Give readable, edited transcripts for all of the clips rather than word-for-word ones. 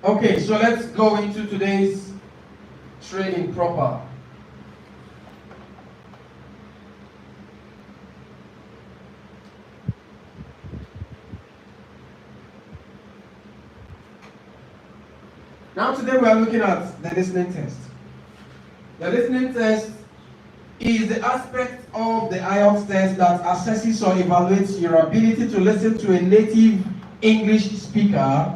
Okay, so let's go into today's training proper. Now today we are looking at the listening test. The listening test is the aspect of the IELTS test that assesses or evaluates your ability to listen to a native English speaker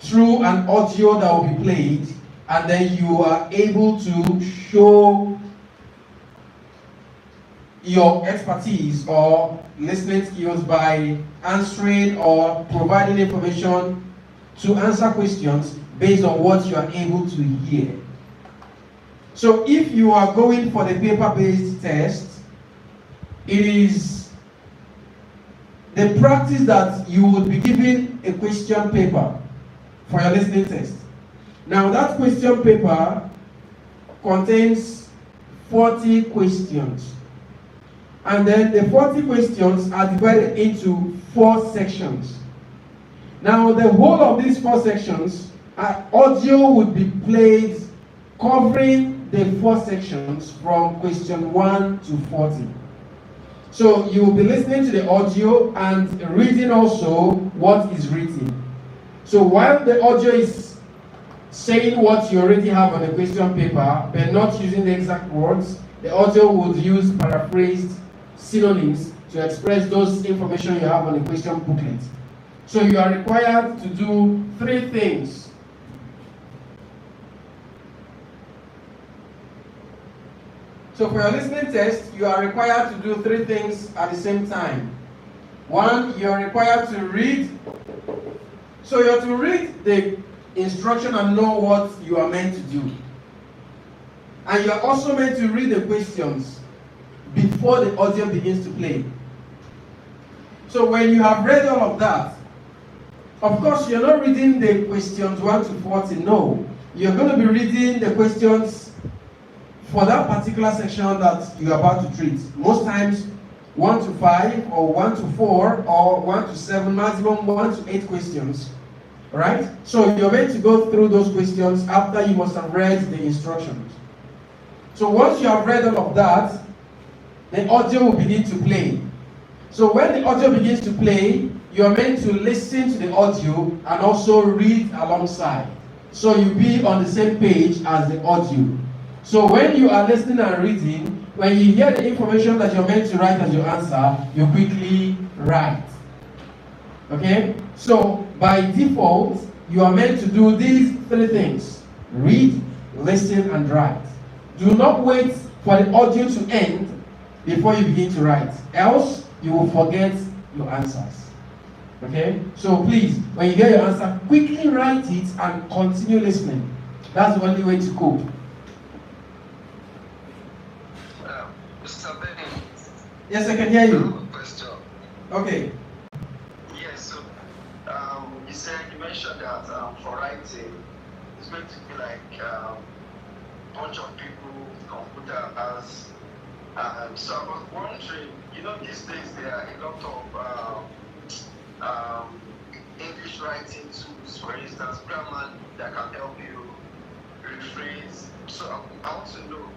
through an audio that will be played, and then you are able to show your expertise or listening skills by answering or providing information to answer questions based on what you are able to hear. So if you are going for the paper-based test, it is the practice that you would be given a question paper for your listening test. Now that question paper contains 40 questions. And then the 40 questions are divided into 4 sections. Now the whole of these 4 sections, audio would be played covering the 4 sections from question 1 to 40. So you will be listening to the audio and reading also what is written. So while the audio is saying what you already have on the question paper, but not using the exact words, the audio would use paraphrased synonyms to express those information you have on the question booklet. So you are required to do 3 things. So for your listening test, you are required to do 3 things at the same time. 1, you are required to read. So you have to read the instruction and know what you are meant to do. And you are also meant to read the questions before the audio begins to play. So when you have read all of that, of course you're not reading the questions 1 to 40, no. You're going to be reading the questions for that particular section that you're about to treat. Most times 1 to 5 or 1 to 4 or 1 to 7, maximum 1 to 8 questions. Right? So you're meant to go through those questions after you must have read the instructions. So once you have read all of that, the audio will begin to play. So when the audio begins to play, you're meant to listen to the audio and also read alongside. So you'll be on the same page as the audio. So when you are listening and reading, when you hear the information that you're meant to write as your answer, you quickly write. Okay? So by default, you are meant to do these 3 things: read, listen, and write. Do not wait for the audio to end before you begin to write, else you will forget your answers. Okay? So please, when you get your answer, quickly write it and continue listening. That's the only way to cope. Mr. Benny. Yes, I can hear you. I have a question. Okay. Yes, so you mentioned that for writing, it's going to be like a bunch of people, computers. So I was wondering, these days there are a lot of English writing tools, for instance, grammar that can help you rephrase. So I want to know,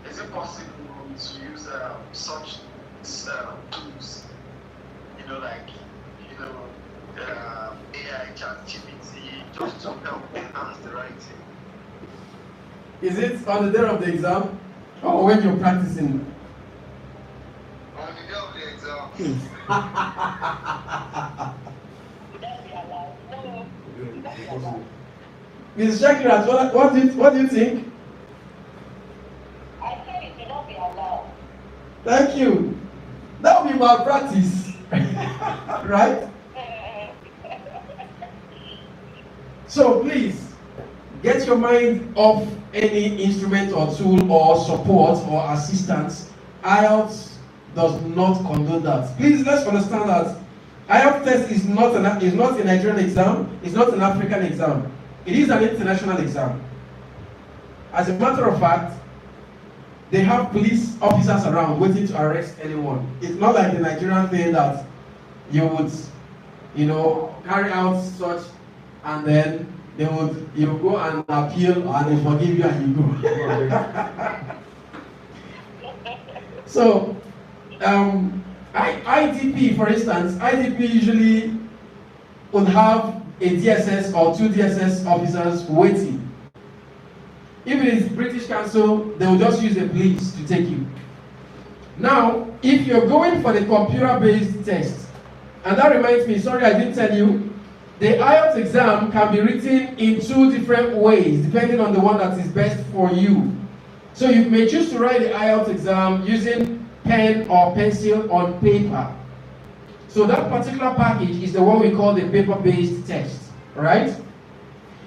is it possible to use such tools, AI, ChatGPT, just to help enhance the writing? Is it on the day of the exam or when you're practicing? On the day of the exam. Ms. Shakira, what do you think? I said it will not be allowed. Thank you. That will be malpractice. Right? So please, get your mind off any instrument or tool or support or assistance. IELTS does not condone that. Please, let's understand that IELTS test is not a Nigerian exam, it's not an African exam. It is an international exam. As a matter of fact, they have police officers around waiting to arrest anyone. It's not like the Nigerian thing that you would, carry out such and then you go and appeal and they forgive you and you go. So IDP, for instance, IDP usually would have a DSS or 2 DSS officers waiting. If it is British Council, they will just use the police to take you. Now, if you're going for the computer-based test, and that reminds me, sorry I didn't tell you, the IELTS exam can be written in 2 different ways, depending on the one that is best for you. So you may choose to write the IELTS exam using pen or pencil on paper. So that particular package is the one we call the paper-based test, right?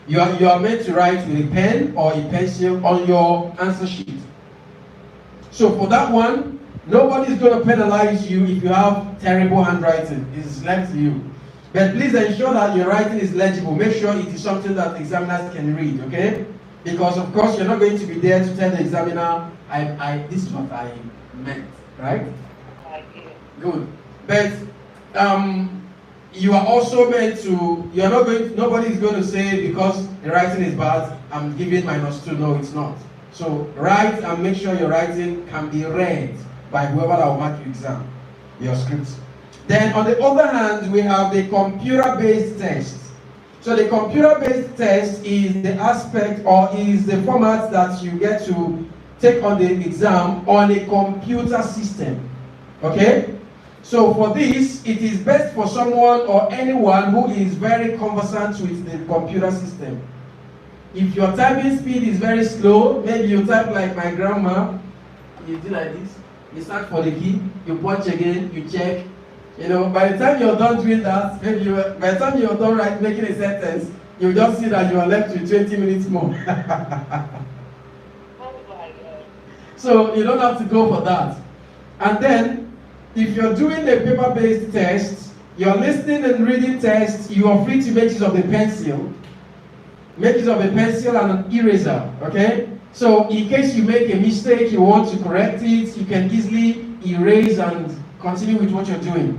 You are meant to write with a pen or a pencil on your answer sheet. So for that one, nobody is going to penalize you if you have terrible handwriting. It's left to you. But please ensure that your writing is legible. Make sure it is something that examiners can read, okay? Because of course you're not going to be there to tell the examiner, this is what I meant, right? Good. But you are also meant to, nobody is going to say because the writing is bad, I'm giving -2. No, it's not. So write and make sure your writing can be read by whoever that will mark your exam, your scripts. Then on the other hand, we have the computer-based test. So the computer-based test is the aspect or is the format that you get to take on the exam on a computer system. Okay? So for this, it is best for someone or anyone who is very conversant with the computer system. If your typing speed is very slow, maybe you type like my grandma, you do like this, you search for the key, you punch again, you check. You know, by the time you're done doing that, maybe by the time you're done making a sentence, you just see that you are left with 20 minutes more. So you don't have to go for that. And then, if you're doing a paper-based test, you're listening and reading tests, you are free to make use of the pencil. Make use of a pencil and an eraser, okay? So in case you make a mistake, you want to correct it, you can easily erase and continue with what you're doing.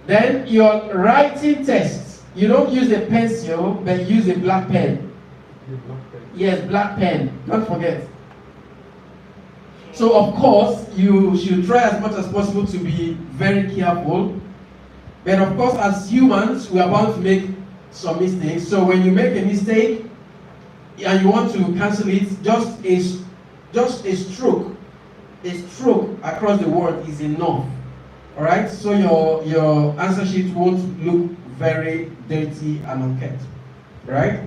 Then your writing tests, you don't use a pencil, but use a black pen. Yes, black pen, don't forget. So of course, you should try as much as possible to be very careful. But of course, as humans, we are bound to make some mistakes. So when you make a mistake and you want to cancel it, just a stroke across the word is enough. All right. So your answer sheet won't look very dirty and unkempt. Right.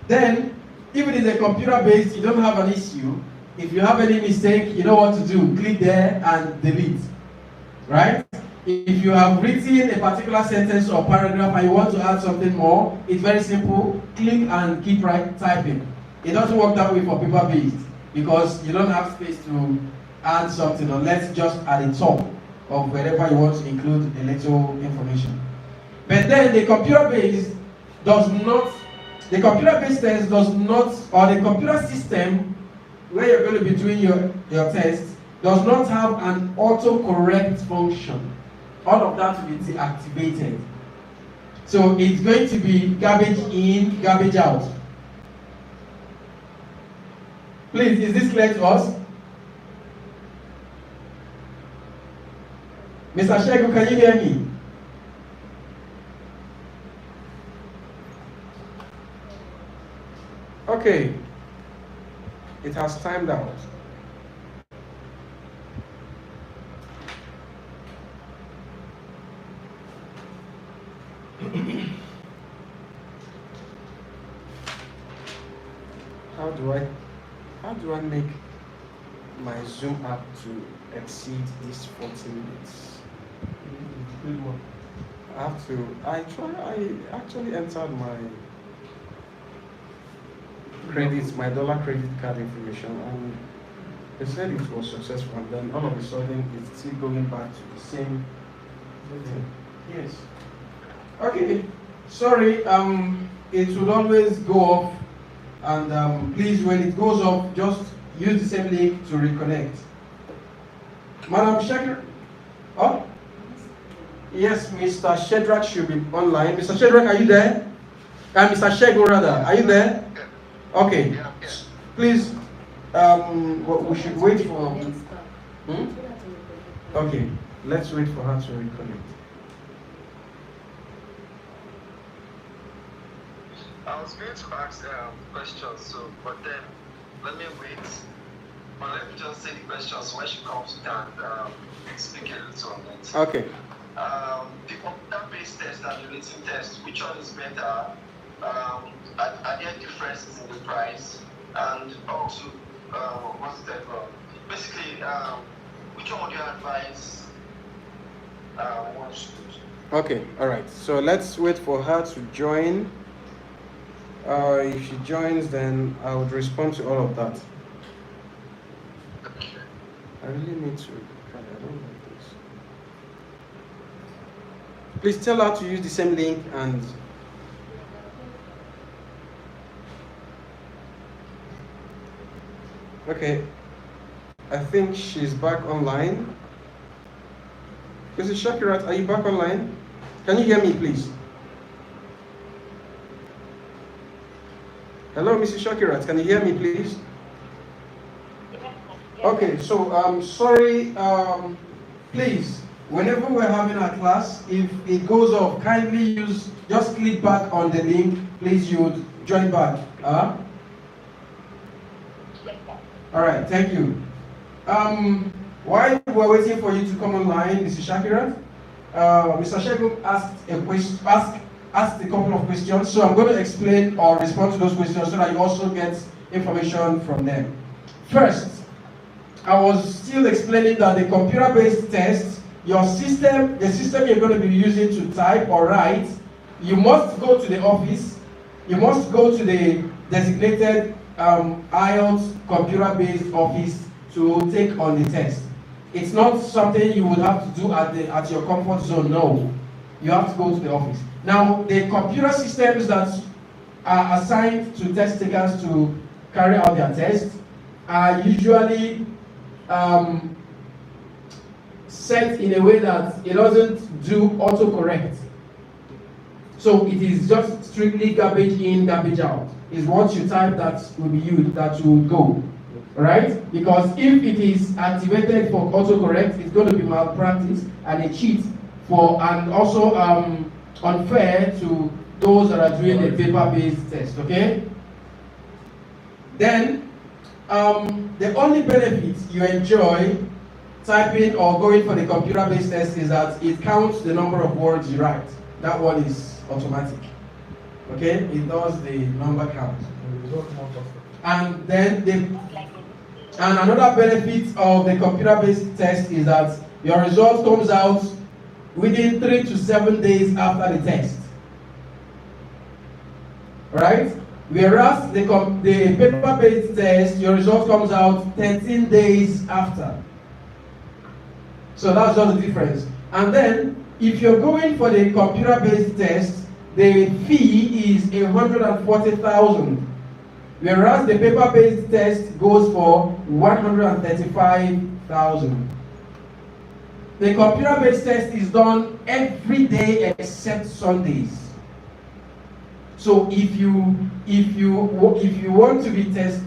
Then, if it is a computer-based, you don't have an issue. If you have any mistake, you know what to do. Click there and delete. Right? If you have written a particular sentence or paragraph and you want to add something more, it's very simple. Click and keep typing. It doesn't work that way for paper-based because you don't have space to add something unless just at the top of wherever you want to include a little information. But then the computer-based test does not, or the computer system where you're going to be doing your test does not have an autocorrect function. All of that will be deactivated. So it's going to be garbage in, garbage out. Please, is this clear to us? Mr. Shegu, can you hear me? Okay. It has timed out. How do I make my Zoom app to exceed these 40 minutes? I actually entered my credits, my dollar credit card information, and they said it was successful, and then all of a sudden it's still going back to the same thing. Yes. Okay. Sorry, it will always go off, and please, when it goes off, just use the same link to reconnect. Madam Shekhar? Oh? Yes, Mr. Shedrack should be online. Mr. Shedrack, are you there? Mr. Shegun rather, are you there? Okay. Yeah, yeah. Please, we should wait for... Okay, let's wait for her to reconnect. I was going to ask questions, so but then let me wait. But let me just say the questions when she comes down. Speak a little on it. Okay. The computer-based test and the written test, which one is better? Are there differences in the price? And also, what's that? Basically, which one would you advise one student? Okay, all right. So let's wait for her to join. If she joins, then I would respond to all of that. Okay. I really need to. I don't like this. Please tell her to use the same link and. Okay. I think she's back online. Mrs. Shakirat, are you back online? Can you hear me, please? Hello, Mrs. Shakirat, can you hear me, please? Okay, so sorry, please, whenever we're having a class, if it goes off, kindly just click back on the link, please, you would join back. All right, thank you. While we're waiting for you to come online, Mrs. Shakirat, Mr. Shegun asked a couple of questions, so I'm going to explain or respond to those questions so that you also get information from them. First, I was still explaining that the computer-based test, the system you're going to be using to type or write, you must go to the office, you must go to the designated IELTS computer-based office to take on the test. It's not something you would have to do at your comfort zone, no. You have to go to the office. Now, the computer systems that are assigned to test takers to carry out their test are usually set in a way that it doesn't do autocorrect. So it is just strictly garbage in, garbage out. Is what you type that will be used, that will go. Right? Because if it is activated for autocorrect, it's going to be malpractice and a cheat and also unfair to those that are doing the paper-based test, okay? Then, the only benefit you enjoy typing or going for the computer-based test is that it counts the number of words you write. That one is automatic, okay? It does the number count. And then and another benefit of the computer-based test is that your result comes out within 3 to 7 days after the test. Right? Whereas the paper-based test, your result comes out 13 days after. So that's just the difference. And then, if you're going for the computer-based test, the fee is 140,000. Whereas the paper-based test goes for 135,000. The computer-based test is done every day except Sundays. So if you want to be test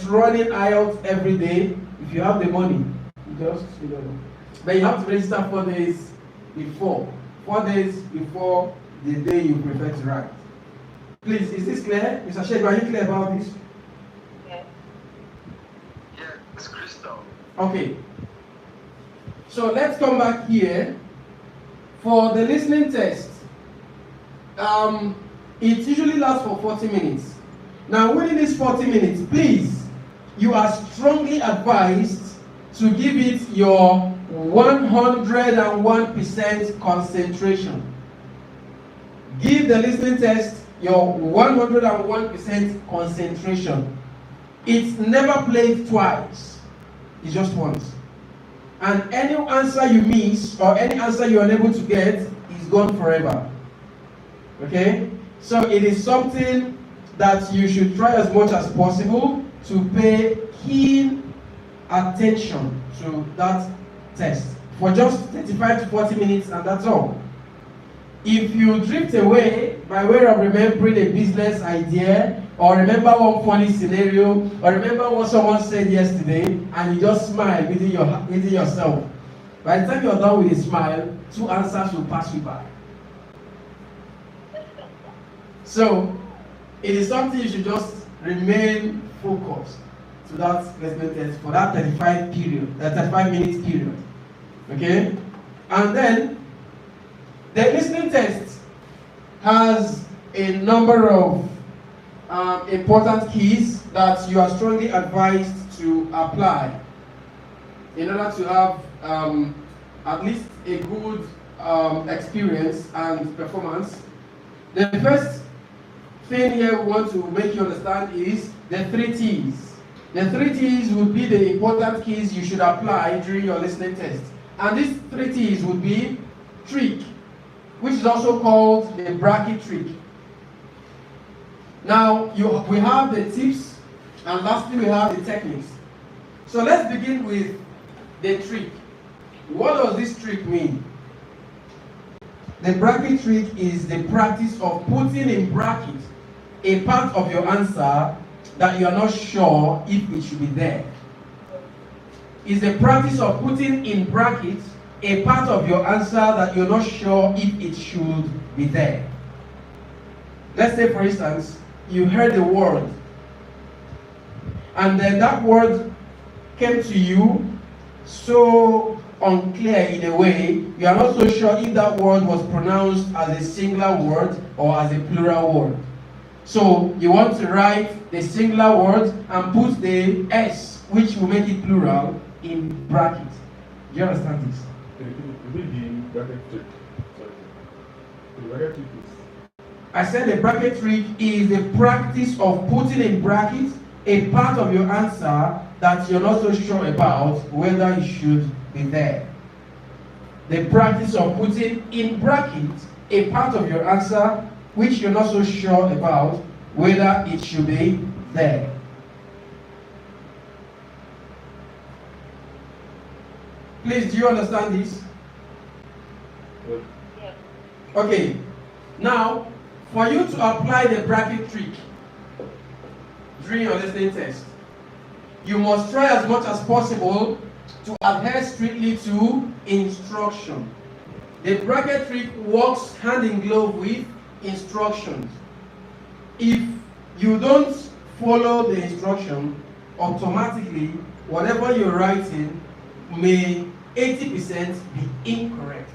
running IELTS every day, if you have the money, but you have to register 4 days before. 4 days before the day you prefer to write. Please, is this clear? Mr. Shegun, are you clear about this? Yeah, it's crystal. Okay. So let's come back here. For the listening test, it usually lasts for 40 minutes. Now, within these 40 minutes, please, you are strongly advised to give it your 101% concentration. Give the listening test your 101% concentration. It's never played twice. It's just once. And any answer you miss or any answer you're unable to get is gone forever. Okay? So it is something that you should try as much as possible to pay keen attention to that test for just 35 to 40 minutes, and that's all. If you drift away by way of remembering a business idea, or remember one funny scenario, or remember what someone said yesterday, and you just smile within yourself, by the time you're done with a smile, 2 answers will pass you by. So, it is something you should just remain focused to that listening test for that 35 minute period. Okay? And then, the listening test has a number of important keys that you are strongly advised to apply in order to have at least a good experience and performance. The first thing here we want to make you understand is the 3 T's. The 3 T's would be the important keys you should apply during your listening test. And these 3 T's would be trick, which is also called the bracket trick. Now, we have the tips, and lastly we have the techniques. So let's begin with the trick. What does this trick mean? The bracket trick is the practice of putting in bracket a part of your answer that you are not sure if it should be there. It's the practice of putting in bracket a part of your answer that you're not sure if it should be there. Let's say, for instance, you heard the word, and then that word came to you so unclear in a way, you are not so sure if that word was pronounced as a singular word or as a plural word. So you want to write the singular word and put the S, which will make it plural, in bracket. Do you understand this? I said the bracket trick is the practice of putting in bracket a part of your answer that you're not so sure about whether it should be there. The practice of putting in bracket a part of your answer which you're not so sure about whether it should be there. Please, do you understand this? Yeah. Okay. Now, for you to apply the bracket trick during your listening test, you must try as much as possible to adhere strictly to instruction. The bracket trick works hand in glove with instructions. If you don't follow the instruction, automatically, whatever you're writing may 80% be incorrect.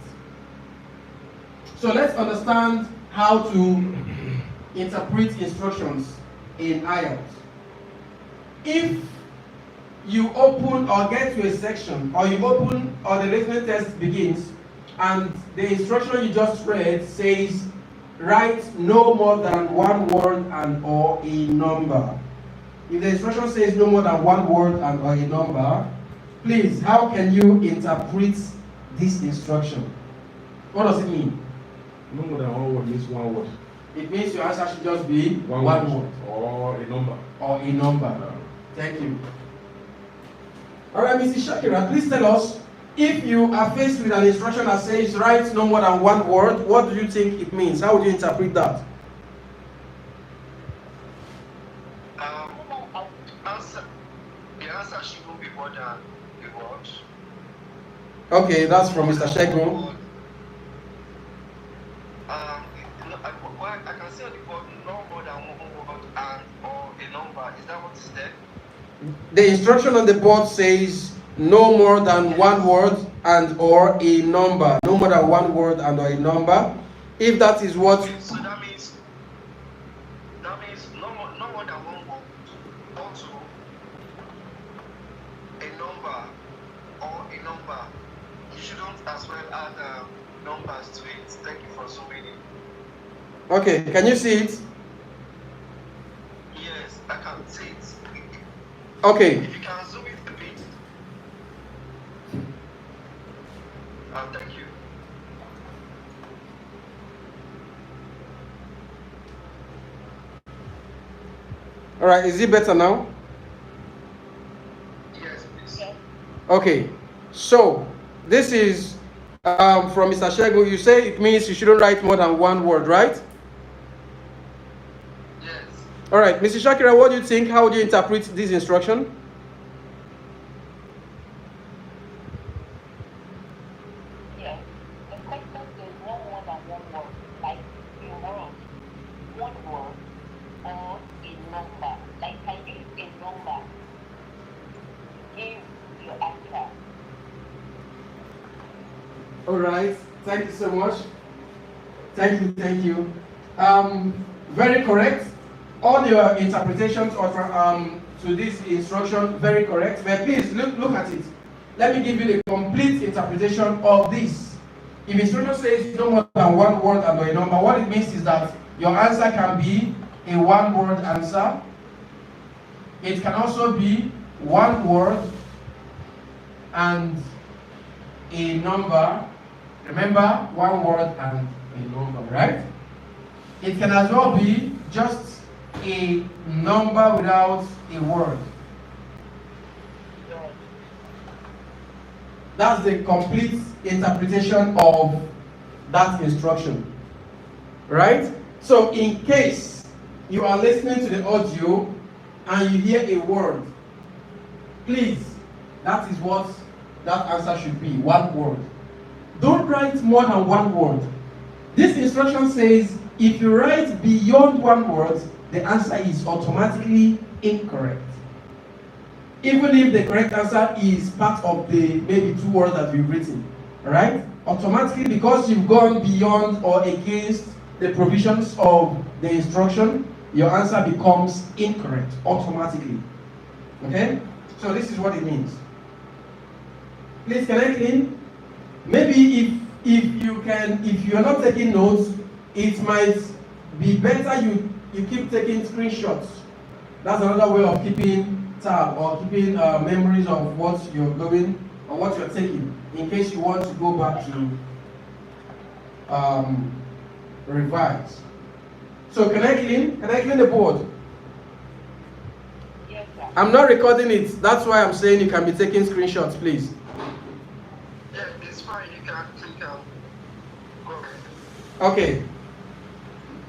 So let's understand how to interpret instructions in IELTS. If you open or get to a section, or the listening test begins, and the instruction you just read says, write no more than 1 word and or a number. If the instruction says no more than 1 word and or a number, please, how can you interpret this instruction? What does it mean? No more than 1 word means 1 word. It means your answer should just be 1 word. Or a number. Or a number. Thank you. Alright, Mrs. Shakira, please tell us, if you are faced with an instruction that says write no more than 1 word, what do you think it means? How would you interpret that? The answer should be more than a word. Okay, that's from Mr. Shegun. I can say on the board no more than 1 word and or a number. Is that what is there? The instruction on the board says no more than 1 word and or a number. No more than 1 word and or a number. If that is what... So that means no more than 1 word. Also a number or a number. You shouldn't as well add numbers to it. Thank you for zooming in. Okay, can you see it? Yes, I can see it. Okay. If you can zoom it a bit. Thank you. All right, is it better now? Yes, please. Yeah. Okay, so this is from Mr. Shego, you say it means you shouldn't write more than one word, right? Yes. All right, Mrs. Shakira, what do you think? How would you interpret this instruction? Yes. The question says no more than one word, like a word, one word, or a number. Like can you use a number to give your answer? All right, thank you so much. Thank you, thank you. Very correct. All your interpretations of, to this instruction, very correct. But please look at it. Let me give you the complete interpretation of this. If instruction says no more than one word and a number, what it means is that your answer can be a one-word answer. It can also be one word and a number. Remember, one word and a number, right? It can as well be just a number without a word. That's the complete interpretation of that instruction, right? So in case you are listening to the audio and you hear a word, please, that is what that answer should be, one word. Don't write more than one word. This instruction says if you write beyond one word, the answer is automatically incorrect. Even if the correct answer is part of the maybe two words that we've written, right? Automatically, because you've gone beyond or against the provisions of the instruction, your answer becomes incorrect automatically. Okay? So this is what it means. Please, can I clean? Maybe if you're not taking notes, it might be better you keep taking screenshots. That's another way of keeping tab or keeping memories of what you're doing or what you're taking, in case you want to go back to revise. So can I clean the board? Yes, sir. I'm not recording it. That's why I'm saying you can be taking screenshots, please. Yeah, it's fine. You can click out. Go ahead. Okay.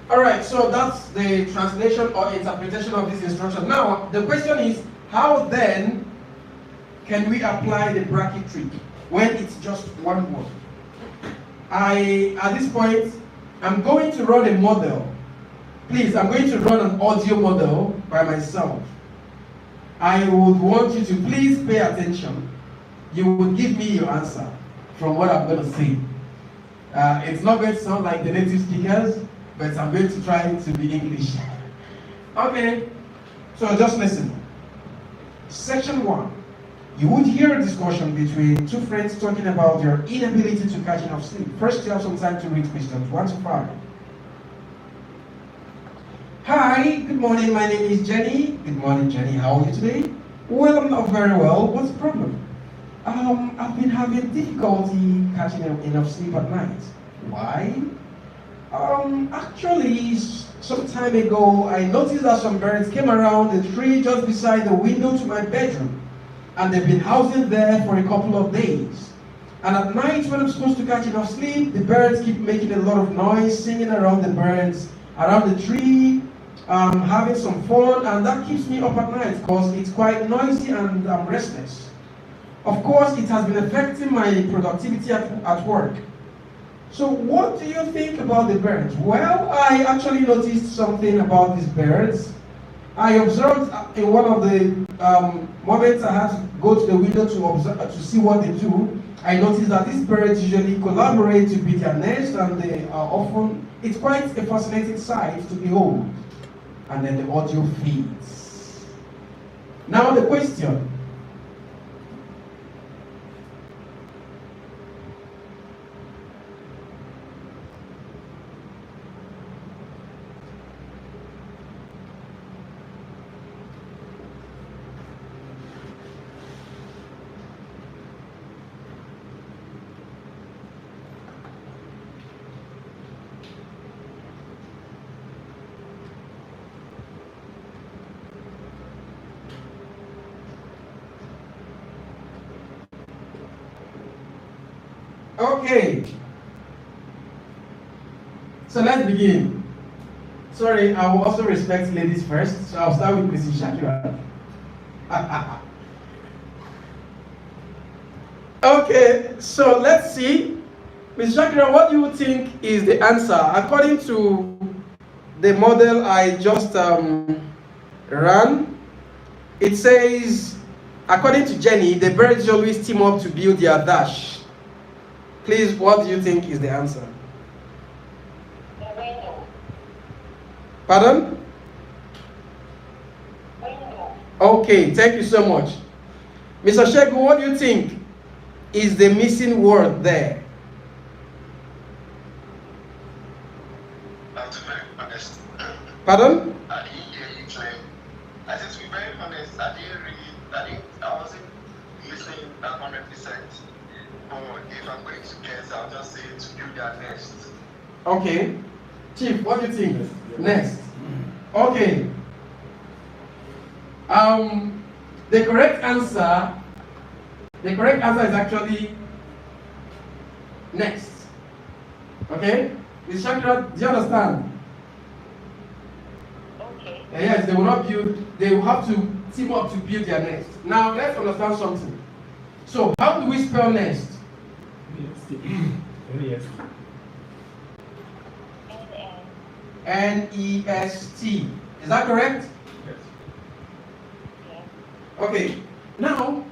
All right, so that's the translation or interpretation of this instruction. Now, the question is, how then can we apply the bracket trick when it's just one word? At this point, I'm going to run a model. Please, I'm going to run an audio model by myself. I would want you to please pay attention. You would give me your answer from what I'm going to say. It's not going to sound like the native speakers, but I'm going to try to be English. Okay, so just listen. Section 1. You would hear a discussion between two friends talking about their inability to catch enough sleep. First, you have some time to read questions 1 to 5. Hi, good morning. My name is Jenny. Good morning, Jenny. How are you today? Well, I'm not very well. What's the problem? I've been having difficulty catching enough sleep at night. Why? Actually, some time ago, I noticed that some birds came around the tree just beside the window to my bedroom. And they've been housing there for a couple of days. And at night, when I'm supposed to catch enough sleep, the birds keep making a lot of noise, singing around around the tree, having some fun, and that keeps me up at night because it's quite noisy and I'm restless. Of course, it has been affecting my productivity at work. So what do you think about the birds? Well, I actually noticed something about these birds. I observed in one of the moments I had to go to the window to see what they do. I noticed that these birds usually collaborate to build their nest, and they are often, it's quite a fascinating sight to behold. And then the audio feeds. Now the question. Okay. So let's begin. Sorry, I will also respect ladies first, so I'll start with Mrs. Shakira. Okay, so let's see. Mrs. Shakira, what do you think is the answer? According to the model I just ran, it says, according to Jenny, the birds always team up to build their dash. Please, what do you think is the answer? Window. Pardon? Window. Okay, thank you so much. Mr. Shegu, what do you think is the missing word there? To be very honest, Pardon? I didn't hear you clear. I said to be very honest, I wasn't listening at 100%. But if I'm going to guess, I'll just say to build their nest. Okay. Chief, what do you think? Next. Okay. The correct answer is actually next. Okay? Ms. Shakira, do you understand? Okay. Yes, they will not build, they will have to team up to build their nest. Now let's understand something. So how do we spell nest? Yes. N-E-S-T. Is that correct? Yes. Yes. Okay. Now,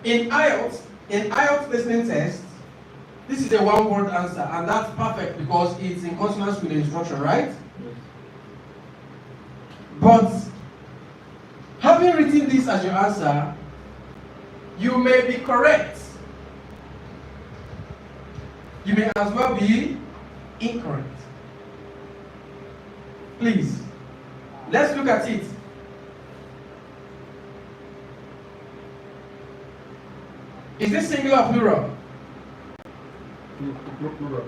in IELTS listening test, this is a one-word answer, and that's perfect because it's in consonance with the instruction, right? Yes. But having written this as your answer, you may be correct. You may as well be incorrect. Please, let's look at it. Is this singular or plural? Plural.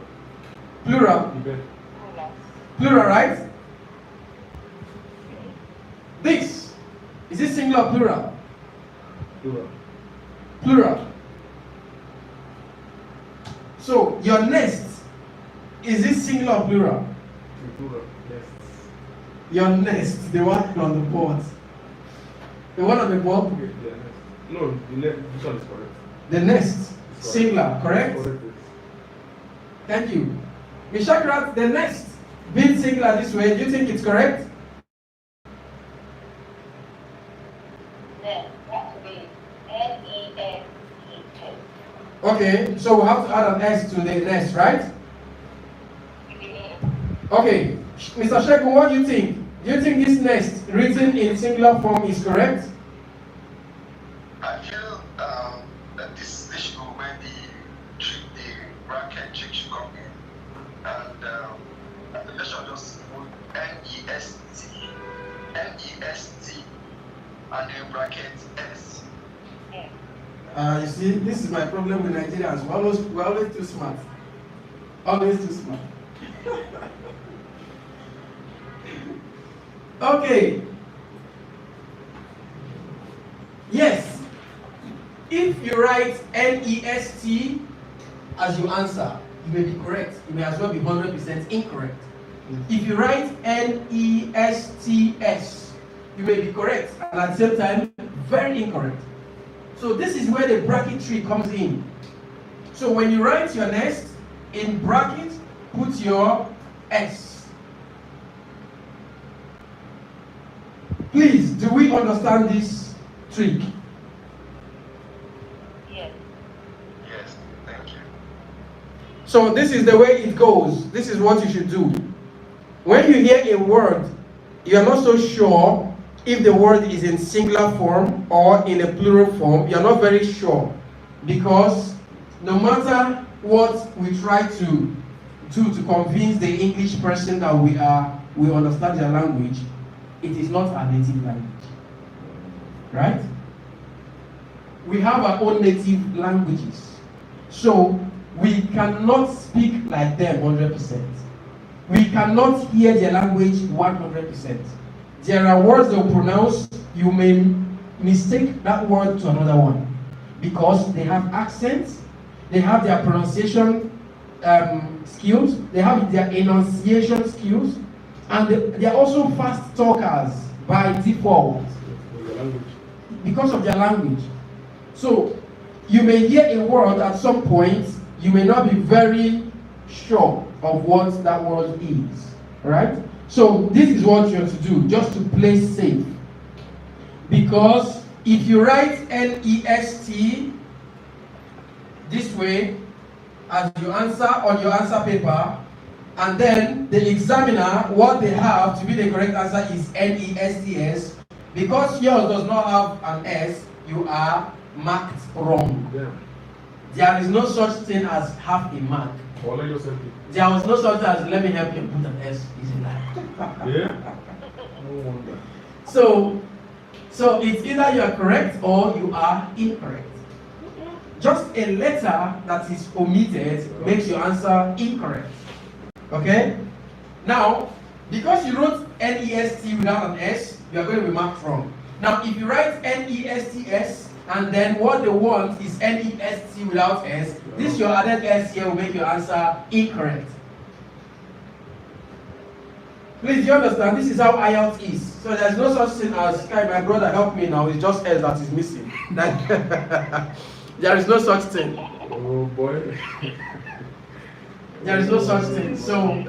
Plural. Event. Plural, right? This. Is this singular or plural? Plural. Plural. So, your nest, is this singular or plural? Plural. Yes. Your nest, the one on the board. The one on the board? Okay. Yeah. Yes. No, this one is correct. The nest, It's correct. singular, correct? Correct. Yes. Thank you. Ms. Shakira, the nest, being singular this way, do you think it's correct? Then that would be N-E-S-T-S. Okay, so we have to add an S to the nest, right? Yes. Okay, Mr. Shegu, what do you think? Do you think this nest written in singular form is correct? I feel that this should go where the bracket trick should come in. And the measure just put N-E-S-T, and then bracket S. Yes. You see, this is my problem with Nigerians. We're always too smart. Always too smart. Okay. Yes. If you write N-E-S-T as your answer, you may be correct. You may as well be 100% incorrect. If you write N-E-S-T-S, you may be correct, and at the same time, very incorrect. So this is where the bracket tree comes in. So when you write your nest, in bracket, put your S. Please, do we understand this trick? Yes. Yes, thank you. So this is the way it goes. This is what you should do. When you hear a word, you are not so sure if the word is in singular form or in a plural form. You are not very sure, because no matter what we try to do to convince the English person that we understand their language, it is not our native language, right? We have our own native languages, so we cannot speak like them 100%. We cannot hear their language 100%. There are words they'll pronounce, you may mistake that word to another one, because they have accents, they have their pronunciation skills, they have their enunciation skills, and they are also fast talkers by default because of their language. So you may hear a word at some point, you may not be very sure of what that word is. Right? So this is what you have to do, just to play safe. Because if you write NEST this way as your answer on your answer paper, and then the examiner, what they have to be the correct answer is NESTS, because yours does not have an S, you are marked wrong. Yeah. There is no such thing as half a mark. There was no such thing as let me help you put an S. Is it like? Yeah. No wonder. So it's either you are correct or you are incorrect. Just a letter that is omitted makes your answer incorrect. Okay? Now, because you wrote NEST without an S, you are going to be marked wrong. Now, if you write NESTS and then what they want is NEST without S, this your added S here will make your answer incorrect. Please, you understand? This is how IELTS is. So there's no such thing as, Sky, my brother, help me now. It's just S that is missing. There is no such thing. Oh boy. There is no such thing. So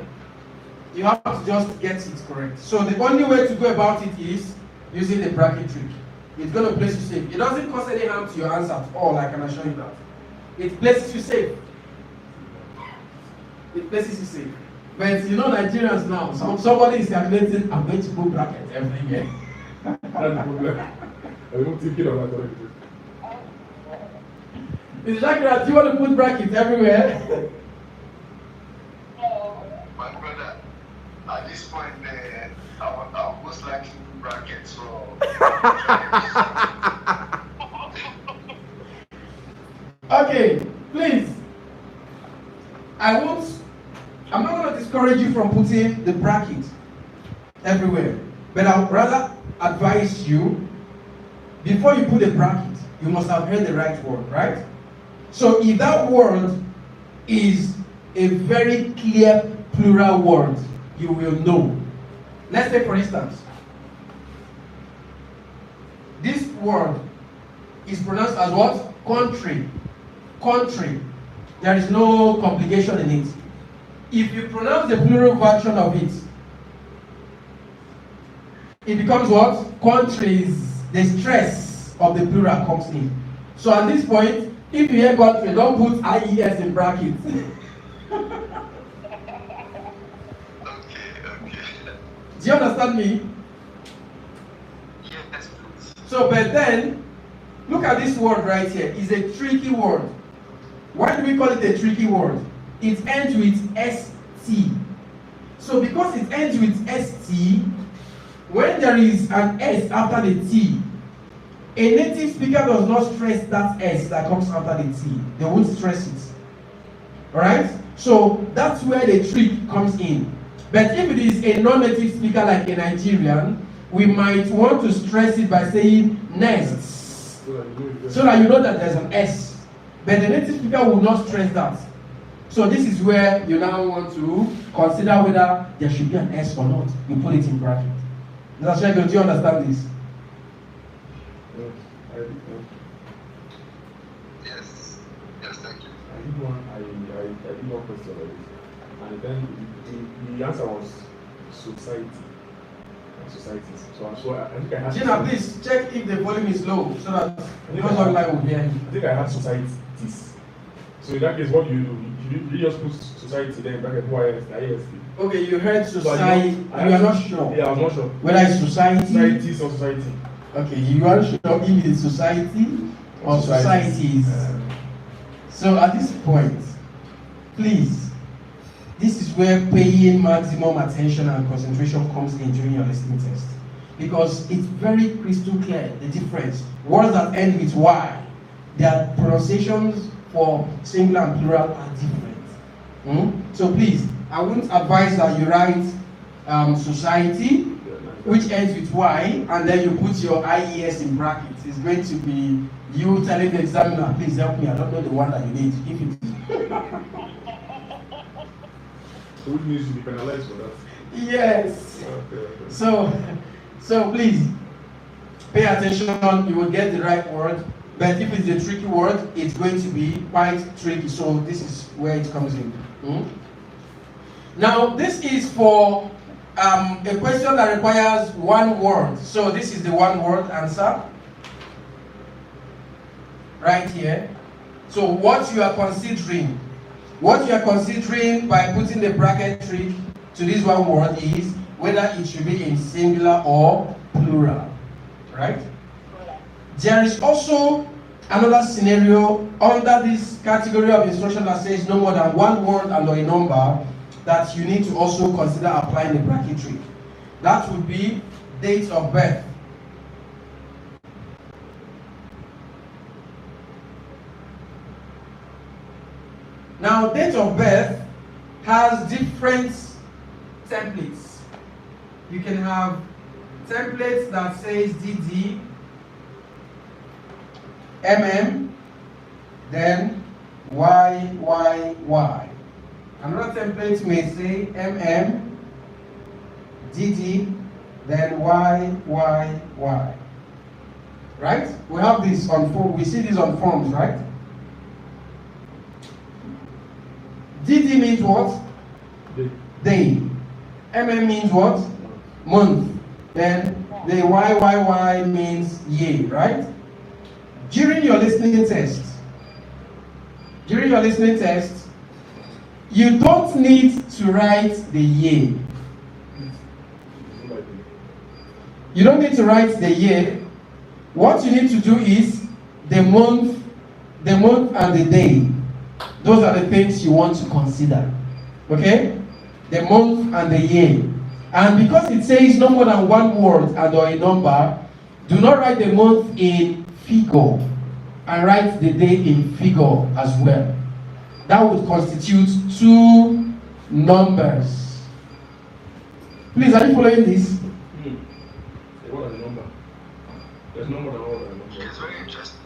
you have to just get it correct. So the only way to go about it is using the bracket trick. It's going to place you safe. It doesn't cause any harm to your answer at all, I can assure you that. It places you safe. It places you safe. But you know Nigerians now, somebody is calculating, I'm going to put bracket every year. That's the problem. I'm not thinking about that. Is that correct? Do you want to put brackets everywhere? My brother, at this point, I'll most likely put brackets for. Okay, please. I'm not going to discourage you from putting the bracket everywhere, but I would rather advise you, before you put the bracket, you must have heard the right word, right? So if that word is a very clear plural word, you will know. Let's say, for instance, this word is pronounced as what? Country. Country. There is no complication in it. If you pronounce the plural version of it, it becomes what? Countries. The stress of the plural comes in. So at this point, if you hear country, don't put IES in brackets. Okay. Do you understand me? Yes, please. So, but then, look at this word right here. It's a tricky word. Why do we call it a tricky word? It ends with ST. So because it ends with ST, when there is an S after the T, a native speaker does not stress that S that comes after the T. They won't stress it. Alright? So that's where the trick comes in. But if it is a non-native speaker like a Nigerian, we might want to stress it by saying nests, so that you know that there's an S. But the native speaker will not stress that. So this is where you now want to consider whether there should be an S or not. You put it in bracket. Mr. Shegun, do you understand this? Yes, thank you. I did one question like this, and then the answer was society. Societies. So I think I had. Gina, please check if the volume is low so that those online will hear you. I think I had societies. So in that case, what do? You just put society then bracket IEST. Okay, you heard society. You are not sure. Yeah, I was not sure. Whether it's society. Societies or society. Okay, you are sure if it is society or societies. So at this point, please, this is where paying maximum attention and concentration comes in during your listening test. Because it's very crystal clear, the difference. Words that end with Y, their pronunciations for singular and plural are different. So please, I wouldn't advise that you write society which ends with Y, and then you put your IES in brackets. It's going to be you telling the examiner, please help me, I don't know the one that you need. If it is. So which means you be penalized for that? Yes. Okay. So please pay attention. You will get the right word. But if it's a tricky word, it's going to be quite tricky. So this is where it comes in. Now this is for a question that requires one word. So this is the one word answer. Right here. So what you are considering by putting the bracket trick to this one word is whether it should be in singular or plural. Right? There is also another scenario under this category of instruction that says no more than one word and or a number that you need to also consider applying the bracket trick. That would be date of birth. Now, date of birth has different templates. You can have templates that says DD, then YYY. Another template may say DD, then YYY. Right? We have this on form. We see this on forms, right? DD means what? Day. Means what? Month. Then the YYY means year, right? During your listening test, you don't need to write the year. You don't need to write the year. What you need to do is the month and the day. Those are the things you want to consider. Okay? The month and the year. And because it says no more than one word and or a number, do not write the month in figure and write the day in figure as well. That would constitute two numbers. Please, are you following this? What are the number? There's no more than one number. It's very interesting.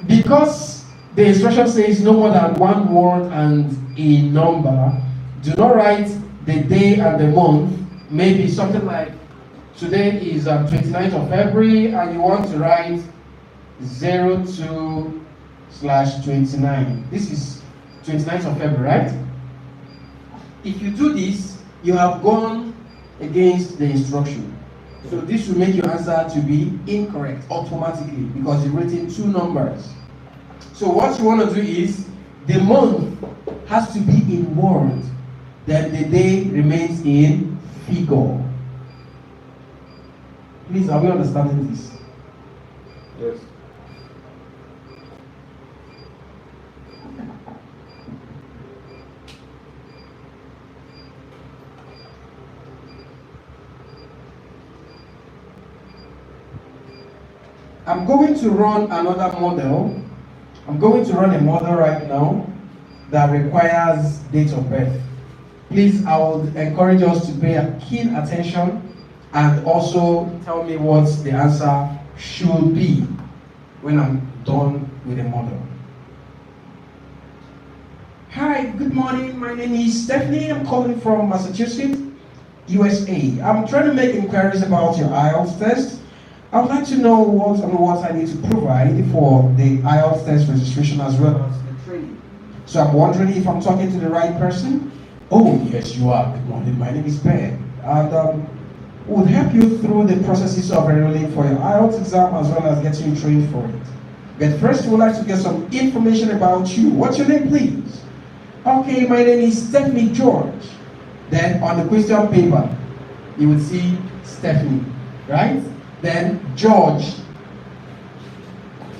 Because the instruction says no more than one word and a number, do not write the day and the month. Maybe something like today is 29th of February and you want to write 02/29. This is 29th of February, right? If you do this, you have gone against the instruction. So this will make your answer to be incorrect automatically because you've written two numbers. So what you want to do is the month has to be in word, then the day remains in figure. Please, are we understanding this? Yes. I'm going to run another model. I'm going to run a model right now that requires date of birth. Please, I would encourage us to pay keen attention and also tell me what the answer should be when I'm done with the model. Hi, good morning. My name is Stephanie. I'm calling from Massachusetts, USA. I'm trying to make inquiries about your IELTS test. I would like to know what I need to provide for the IELTS test registration as well as the training. So I'm wondering if I'm talking to the right person. Oh, yes, you are. Good morning. My name is Ben. And we'll help you through the processes of enrolling for your IELTS exam as well as getting you trained for it. But first, we would like to get some information about you. What's your name, please? Okay, my name is Stephanie George. Then on the question paper, you would see Stephanie, right? Then George,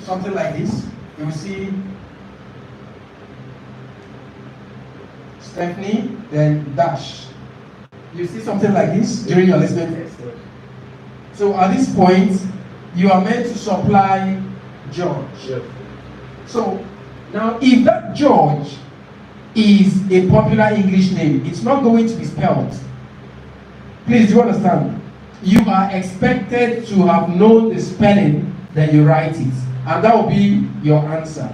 something like this. You will see Stephanie, then dash. You see something like this during your listening test. So at this point, you are meant to supply George. Yes. So now if that George is a popular English name, it's not going to be spelled. Please, do you understand? you are expected to have known the spelling that you write it. And that will be your answer.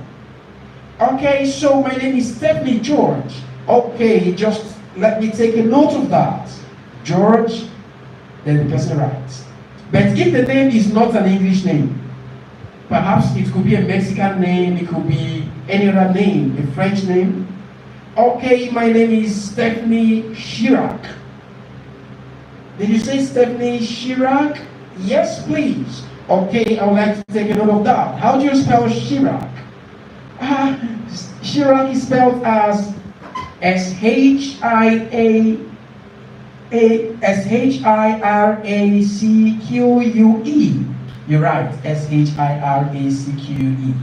Okay, so my name is Stephanie George. Okay, just let me take a note of that. George, then the person writes. But if the name is not an English name, perhaps it could be a Mexican name, it could be any other name, a French name. Okay, my name is Stephanie Chirac. Did you say Stephanie Chirac? Yes, please. Okay, I would like to take a note of that. How do you spell Chirac? Chirac is spelled as S-H-I-R-A-C-Q-U-E. You're right, S-H-I-R-A-C-Q-U-E.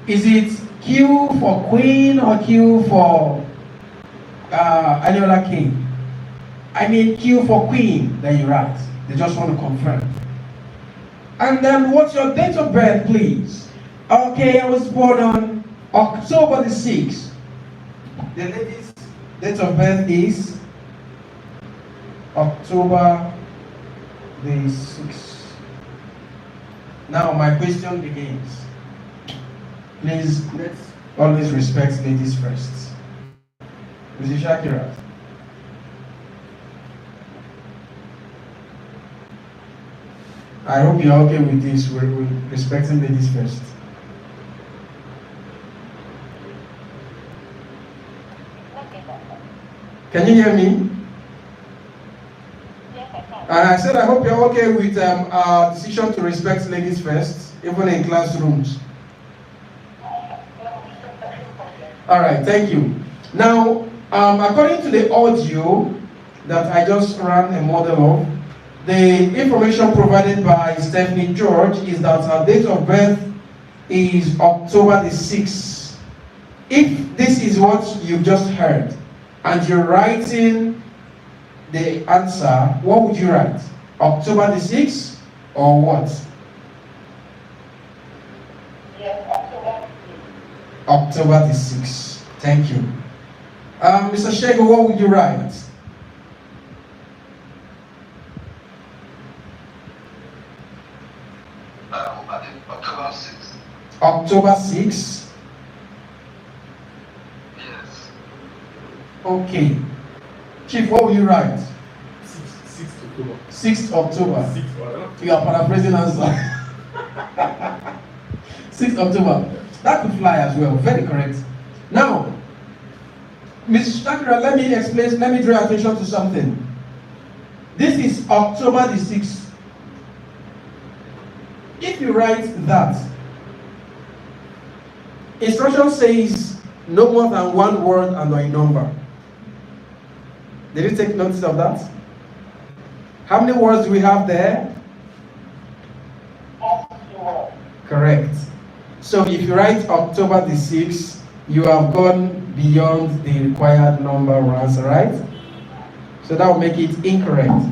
Is it Q for Queen or Q for any other king? I mean Q for Queen that you write. They just want to confirm. And then what's your date of birth, please? Okay, I was born on October the 6th. The lady's date of birth is October the 6th. Now my question begins. Please, let's always respect ladies first. Mrs. Shakira. I hope you're okay with this. We're respecting ladies first. Can you hear me? Yes, I can. I said I hope you're okay with our decision to respect ladies first, even in classrooms. All right, thank you. Now, according to the audio that I just ran a model of, the information provided by Stephanie George is that her date of birth is October the 6th. If this is what you just heard, and you're writing the answer, what would you write? October the 6th or what? Yes, October. October the 6th. Thank you. Mr. Shego, what would you write? I think October 6th. October 6th. Yes. Okay. Chief, what will you write? 6th October. 6th October. 6th. You are paraphrasing answer. 6th October. That could fly as well. Very correct. Now, Ms. Shakira, let me explain, let me draw your attention to something. This is October the 6th. If you write that, instruction says no more than one word and a number. Did you take notice of that? How many words do we have there? Correct. So if you write October the 6th, you have gone beyond the required number of answer, right? So that will make it incorrect.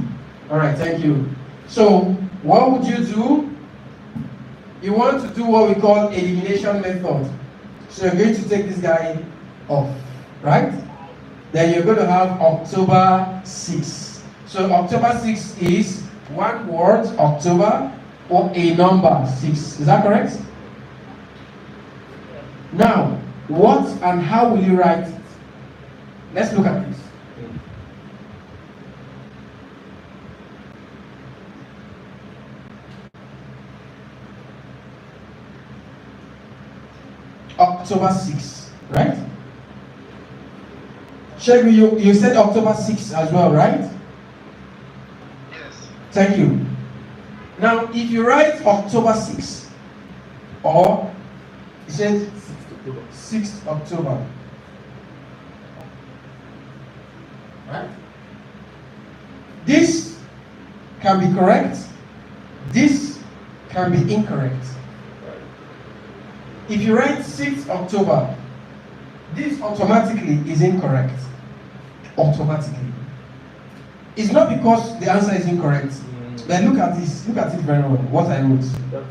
All right, thank you. So what would you do? You want to do what we call elimination method. So you're going to take this guy off, right? Then you're going to have October 6th. So October 6th is one word, October, or a number, 6. Is that correct? Now, what and how will you write it? Let's look at this. October 6th, right? Shegu, you said October 6th as well, right? Yes. Thank you. Now, if you write October 6th, or you said 6th October, right? This can be correct, this can be incorrect. If you write 6th October, this automatically is incorrect. Automatically. It's not because the answer is incorrect. But look at this, look at it very well, what I wrote. That's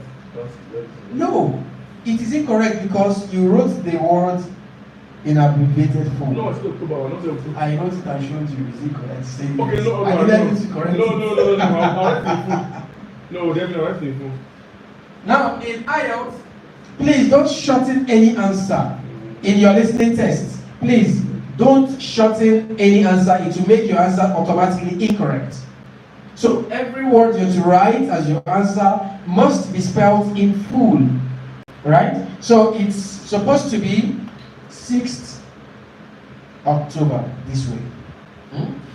No, it is incorrect because you wrote the word in abbreviated form. No, it's October. Not October. I noticed I showed you. Is it correct? Say Okay, yes. no, I needed you to correct no, it. no. I'll write in full. No, definitely I'll write in full. Now, in IELTS, please don't shorten any answer in your listening test. Please don't shorten any answer. It will make your answer automatically incorrect. So every word you're to write as your answer must be spelled in full. Right? So it's supposed to be 6th October this way.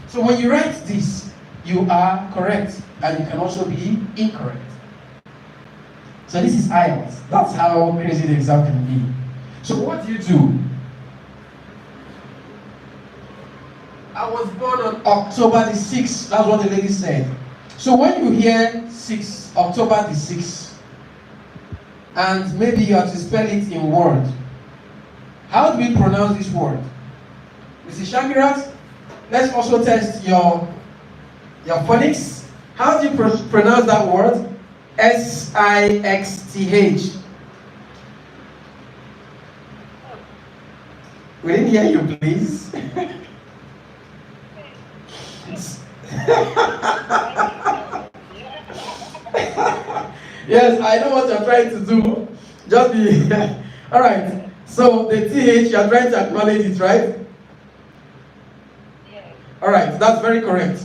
So when you write this, you are correct and you can also be incorrect. So this is IELTS. That's how crazy the exam can be. So what do you do? I was born on October the 6th. That's what the lady said. So when you hear 6, October the 6th, and maybe you have to spell it in word, how do we pronounce this word? Mrs. Shakirat, let's also test your phonics. How do you pronounce that word? S-I-X-T-H. We didn't hear you, please. Yes, I know what you're trying to do. Just be all right. So the TH, you're trying to acknowledge it, right? Yes. All right, that's very correct.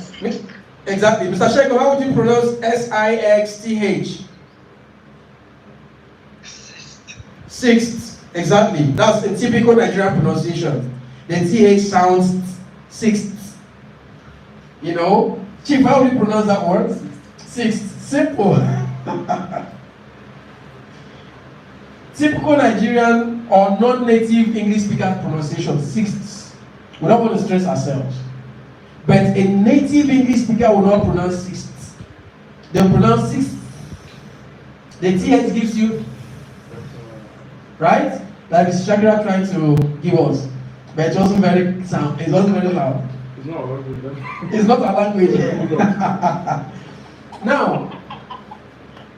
Exactly. Mr. Sheko, how would you pronounce S-I-X-T-H? Sixth. Exactly. That's a typical Nigerian pronunciation. The TH sounds sixth. You know? Chief, how would you pronounce that word? Sixth. Simple. Typical Nigerian or non-native English speaker pronunciation, sixth. We don't want to stress ourselves. But a native English speaker will not pronounce sixth. They'll pronounce sixth. The TH gives you, right? Like Mr. Shakira trying to give us. But it wasn't very sound. It wasn't very loud. It's not a language. It's not a language.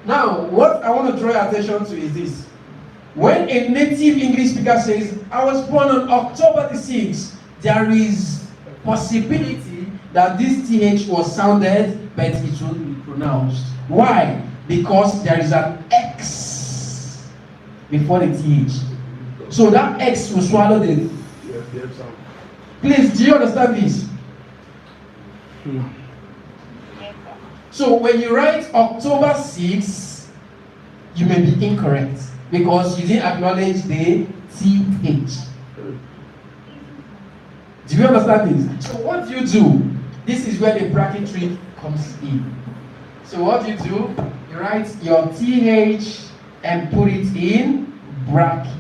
Now, what I want to draw your attention to is this. When a native English speaker says, I was born on October the 6th, there is a possibility that this TH was sounded, but it won't be pronounced. Why? Because there is an X before the TH. So that X will swallow the... Please, do you understand this? So when you write October 6, you may be incorrect because you didn't acknowledge the TH. Do you understand this? So what do you do? This is where the bracket trick comes in. So what you do, you write your TH and put it in bracket.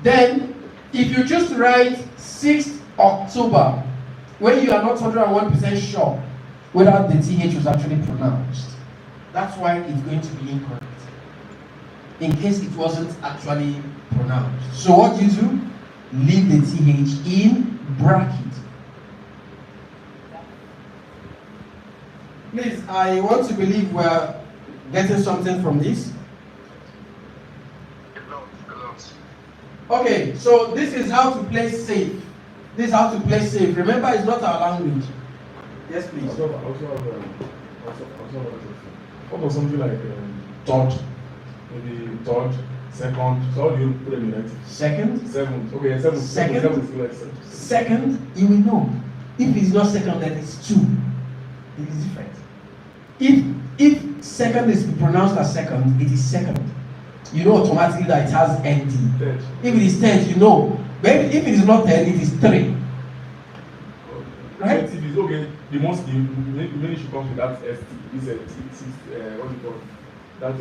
Then, if you just write 6th October, when you are not 101% sure whether the TH was actually pronounced, that's why it's going to be incorrect. In case it wasn't actually pronounced. So what you do? Leave the TH in bracket. Please, I want to believe we're getting something from this. Okay, so this is how to play safe. This is how to play safe. Remember, it's not our language. Yes, please. Also something like third, maybe third, second. So how do you put them in it? Second. Seventh. Okay, seventh. Second. Seventh is like seventh. Second, you will know. If it's not second, then it's two. It is different. If second is pronounced as second, it is second. You know automatically that it has ND. Third. If it is third, you know. But if it is not third, it is three. Right? If it's okay, the many should come with that ST. It's what do you call it? That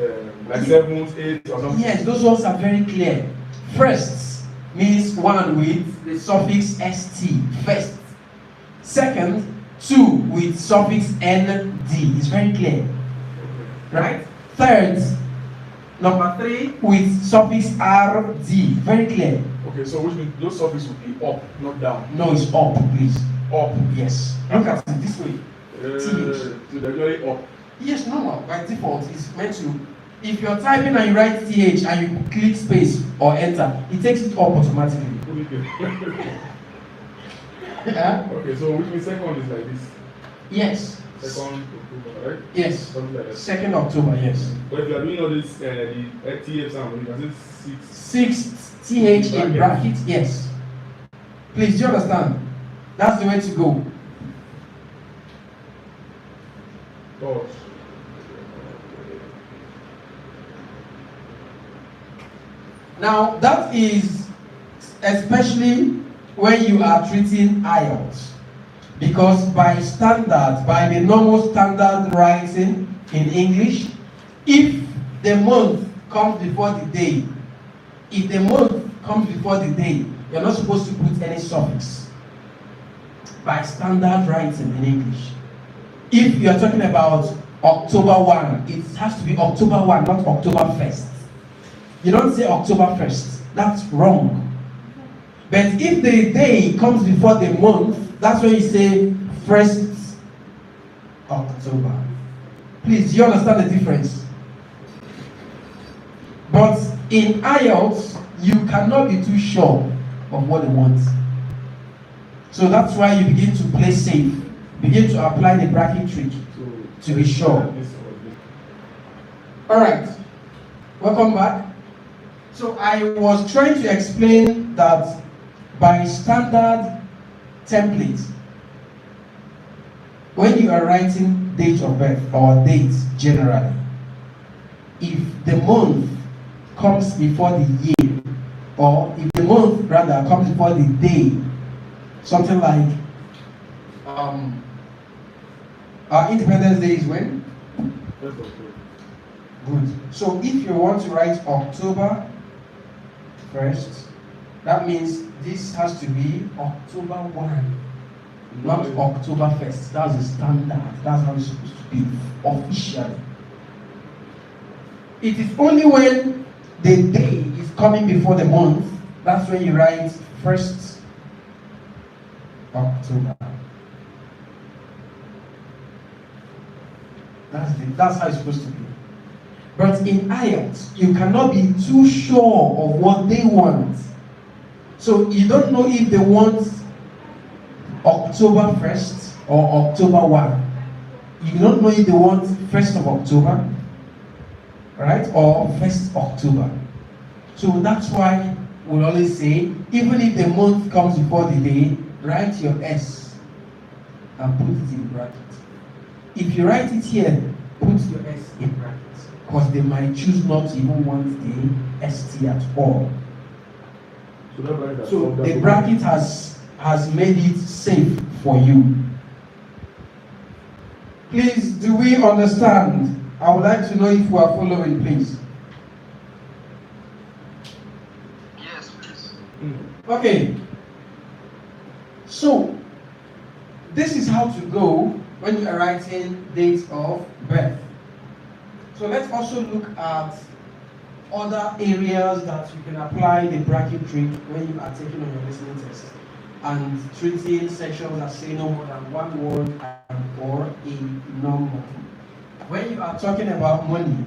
like 7, 8 or something. Yes, those ones are very clear. First means one with the suffix ST. First. Second, two with suffix ND. It's very clear. Right? Third, number 3 with suffix RD. Very clear. Okay, so which means those suffixes will be up, not down. No, it's up, please. Up. Yes. Look at it this way. So they're usually up. Yes, normal. By default, it's meant to If you're typing and you write TH and you click space or enter, it takes it up automatically. Yeah? Okay, so which means second is like this. Yes. Second October, right? Yes. Something like that. 2nd October, yes. But if you are doing all this, the TF sound, you can say 6. 6th TH in bracket, yes. Please, do you understand? That's the way to go. Touch. Now, that is especially when you are treating IELTS. Because by standard, by the normal standard writing in English, if the month comes before the day, you're not supposed to put any suffix. By standard writing in English. If you are talking about October 1, it has to be October 1, not October 1st. You don't say October 1st. That's wrong. But if the day comes before the month, that's when you say 1st October. Please, do you understand the difference? But in IELTS, you cannot be too sure of what they want. So that's why you begin to play safe. Begin to apply the bracket trick to be sure. Alright, welcome back. So I was trying to explain that by standard template, when you are writing date of birth or dates generally, if the month comes before the year, or if the month rather comes before the day, something like our Independence Day is when? Good. So if you want to write October 1st, that means this has to be October 1, not October 1st. That's the standard. That's how it's supposed to be officially. It is only when the day is coming before the month, that's when you write 1st October. That's how it's supposed to be. But in IELTS, you cannot be too sure of what they want. So you don't know if they want October 1st or October 1. You don't know if they want 1st of October, right? Or 1st October. So that's why we always say, even if the month comes before the day, write your S and put it in bracket. If you write it here, put your S in bracket. Because they might choose not to even want the ST at all. So the bracket has made it safe for you. Please, do we understand? I would like to know if we are following, please. Yes, please. Okay. So, this is how to go when you are writing dates of birth. So let's also look at other areas that you can apply the bracket trick when you are taking on your listening test and treating sections that say no more than one word or a number. When you are talking about money,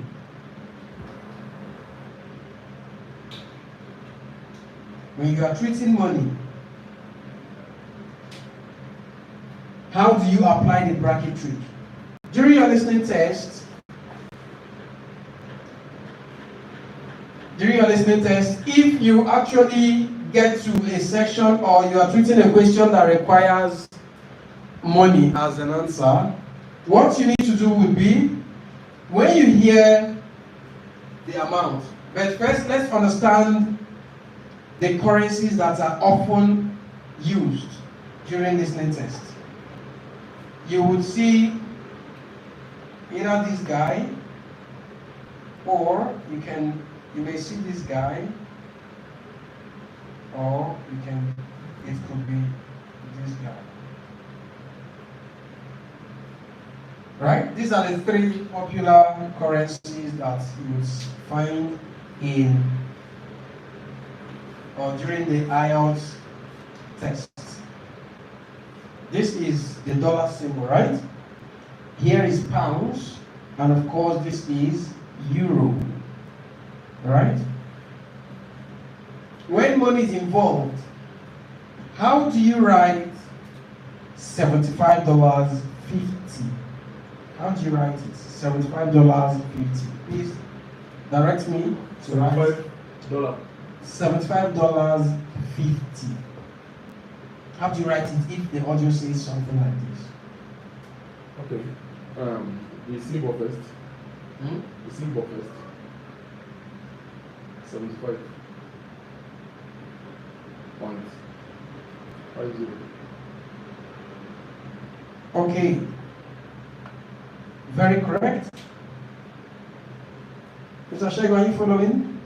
when you are treating money, how do you apply the bracket trick? During your listening test, if you actually get to a section or you are treating a question that requires money as an answer, what you need to do would be, when you hear the amount, but first let's understand the currencies that are often used during listening test. You would see either this guy, or you may see this guy, or it could be this guy. Right? These are the three popular currencies that you would find in or during the IELTS test. This is the dollar symbol, right? Here is pounds, and of course this is euro. Right? When money is involved, how do you write $75.50? How do you write it? $75.50. Please direct me to write $75.50. How do you write it if the audio says something like this? Okay. The symbol first. The symbol first. 75 points. 50. Okay. Very correct. Mr. Shego, are you following?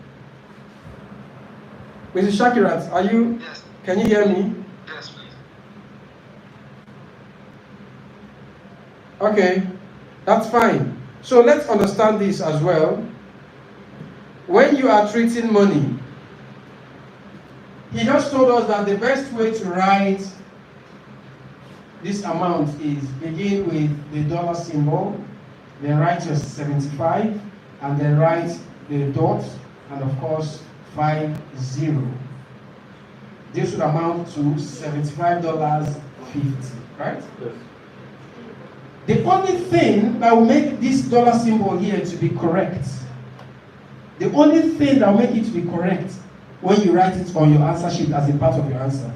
Mrs. Shakirat, are you? Yes. Can you hear me? Yes, please. Okay, that's fine. So let's understand this as well. When you are treating money, he just told us that the best way to write this amount is begin with the dollar symbol, then write your 75, and then write the dot, and of course 50. This would amount to $75.50, right? Yes. The only thing that will make this dollar symbol here to be correct, the only thing that will make it to be correct when you write it on your answer sheet as a part of your answer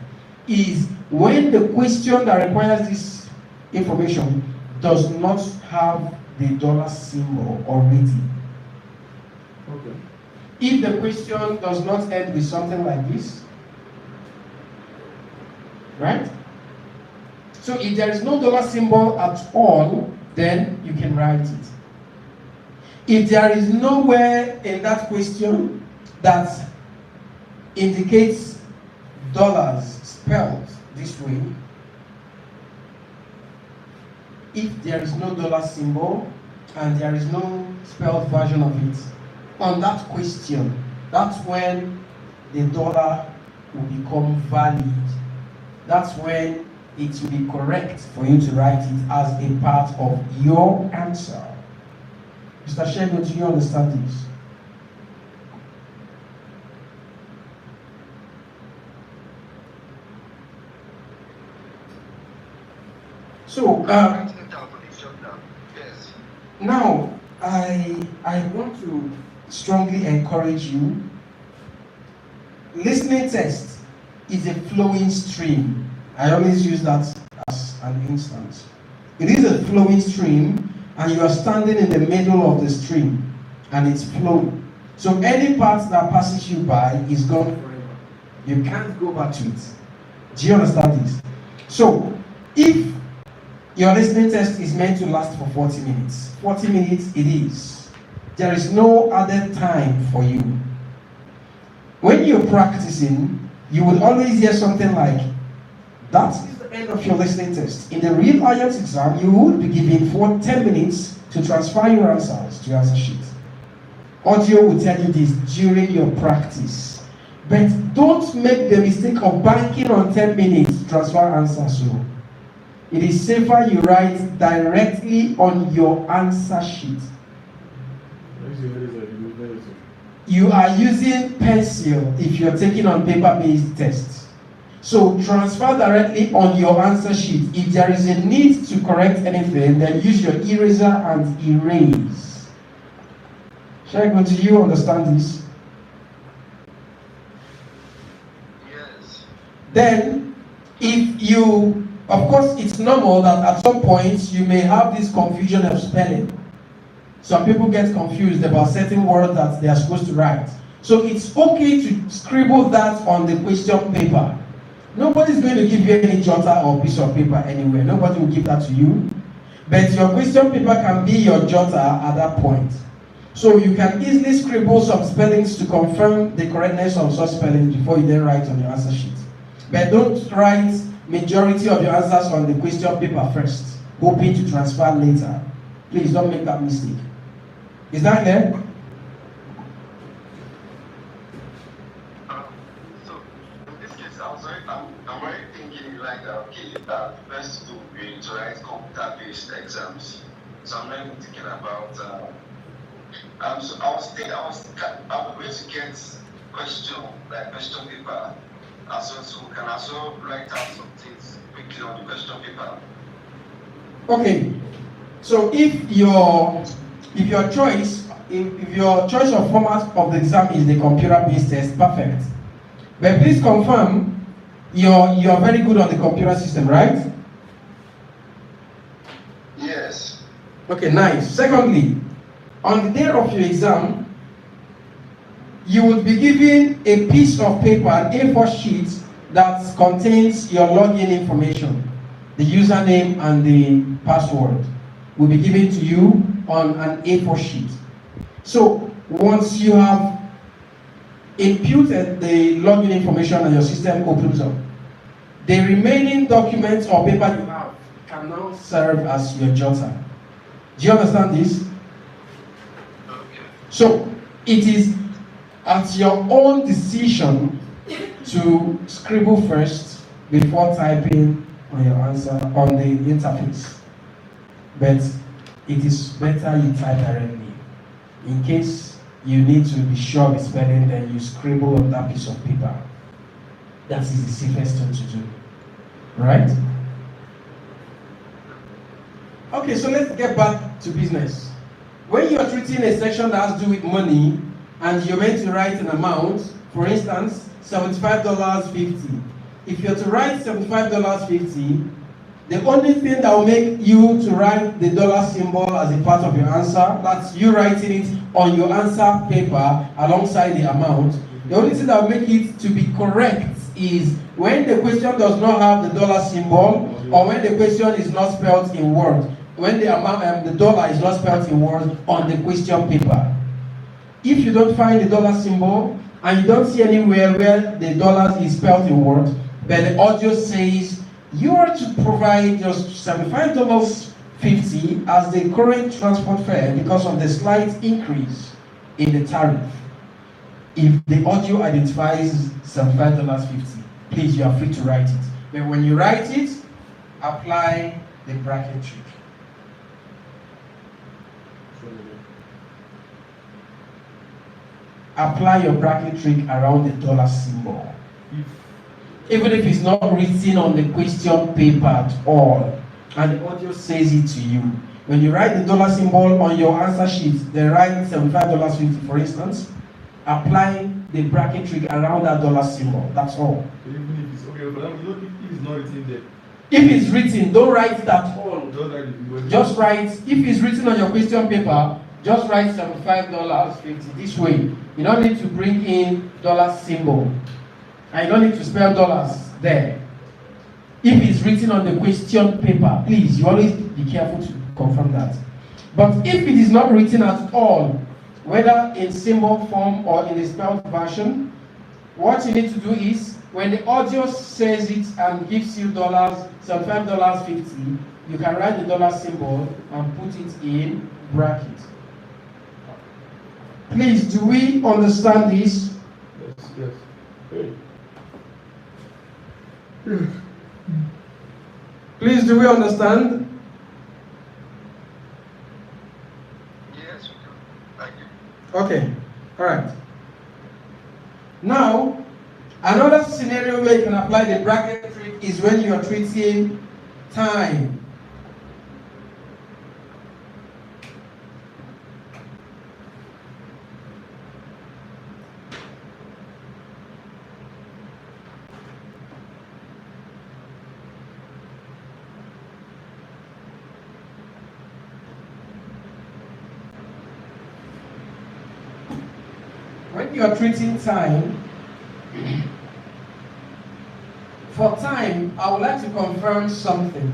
is when the question that requires this information does not have the dollar symbol already. Okay. If the question does not end with something like this, right? So if there is no dollar symbol at all, then you can write it. If there is nowhere in that question that indicates dollars spelled this way, if there is no dollar symbol and there is no spelled version of it on that question, that's when the dollar will become valid. That's when it will be correct for you to write it as a part of your answer. Mr. Shego, do you understand this? So, Yes. now I want to strongly encourage you. Listening test is a flowing stream. I always use that as an instance. It is a flowing stream, and you are standing in the middle of the stream, and it's flowing. So any part that passes you by is gone forever. You can't go back to it. Do you understand this? So, if your listening test is meant to last for 40 minutes, 40 minutes it is. There is no other time for you. When you're practicing, you will always hear something like, that is the end of your listening test. In the real IELTS exam, you will be given 10 minutes to transfer your answers to your answer sheet. Audio will tell you this during your practice. But don't make the mistake of banking on 10 minutes to transfer answers. So it is safer you write directly on your answer sheet. You are using pencil if you're taking on paper-based tests. So transfer directly on your answer sheet. If there is a need to correct anything, then use your eraser and erase. Shego, do you understand this? Yes. Then, if you, of course, it's normal that at some point you may have this confusion of spelling. Some people get confused about certain words that they are supposed to write. So it's okay to scribble that on the question paper. Nobody's going to give you any jotter or piece of paper anywhere. Nobody will give that to you. But your question paper can be your jotter at that point. So you can easily scribble some spellings to confirm the correctness of such spellings before you then write on your answer sheet. But don't write majority of your answers on the question paper first, hoping to transfer later. Please don't make that mistake. Is that clear? So in this case, I'm already thinking like, okay, best to be to write computer-based exams. So I'm not even thinking about So I'm going to get question paper, so we can also write out some things quickly on the question paper. Okay. So if your choice of format of the exam is the computer-based test, perfect. But please confirm you're very good on the computer system, right? Yes. Okay, nice. Secondly, on the day of your exam, you would be given a piece of paper, an A4 sheet that contains your login information, the username and the password will be given to you on an A4 sheet. So once you have inputted the login information and your system opens up, the remaining documents or paper you have can now serve as your jotter. Do you understand this? Okay. So it is at your own decision to scribble first before typing on your answer on the interface. But it is better you type directly. In case you need to be sure of the spelling, then you scribble on that piece of paper. That is the safest thing to do. Right? Okay, so let's get back to business. When you are treating a section that has to do with money and you're meant to write an amount, for instance, $75.50. If you're to write $75.50, the only thing that will make you to write the dollar symbol as a part of your answer, that's you writing it on your answer paper alongside the amount. The only thing that will make it to be correct is when the question does not have the dollar symbol or when the question is not spelled in words. When the amount, the dollar is not spelled in words on the question paper. If you don't find the dollar symbol and you don't see anywhere where the dollar is spelled in words, but the audio says you are to provide just $75.50 as the current transport fare because of the slight increase in the tariff. If the audio identifies $75.50, please, you are free to write it. But when you write it, apply the bracket trick. Apply your bracket trick around the dollar symbol. Even if it's not written on the question paper at all, and the audio says it to you. When you write the dollar symbol on your answer sheet, they write $75.50, for instance, apply the bracket trick around that dollar symbol. That's all. Even if it's okay, but if it's not written there. If it's written, don't write it at all. Don't write it. Just write, if it's written on your question paper, just write $75.50 this way. You don't need to bring in dollar symbol. And you don't need to spell dollars there. If it's written on the question paper, please, you always be careful to confirm that. But if it is not written at all, whether in symbol form or in the spelled version, what you need to do is, when the audio says it and gives you $75.50, you can write the dollar symbol and put it in bracket. Please, do we understand this? Yes. Hey. Please, do we understand? Yes, we do. Thank you. Okay, all right. Now, another scenario where you can apply the bracket trick is when you are treating time. When you are treating time, for time, I would like to confirm something.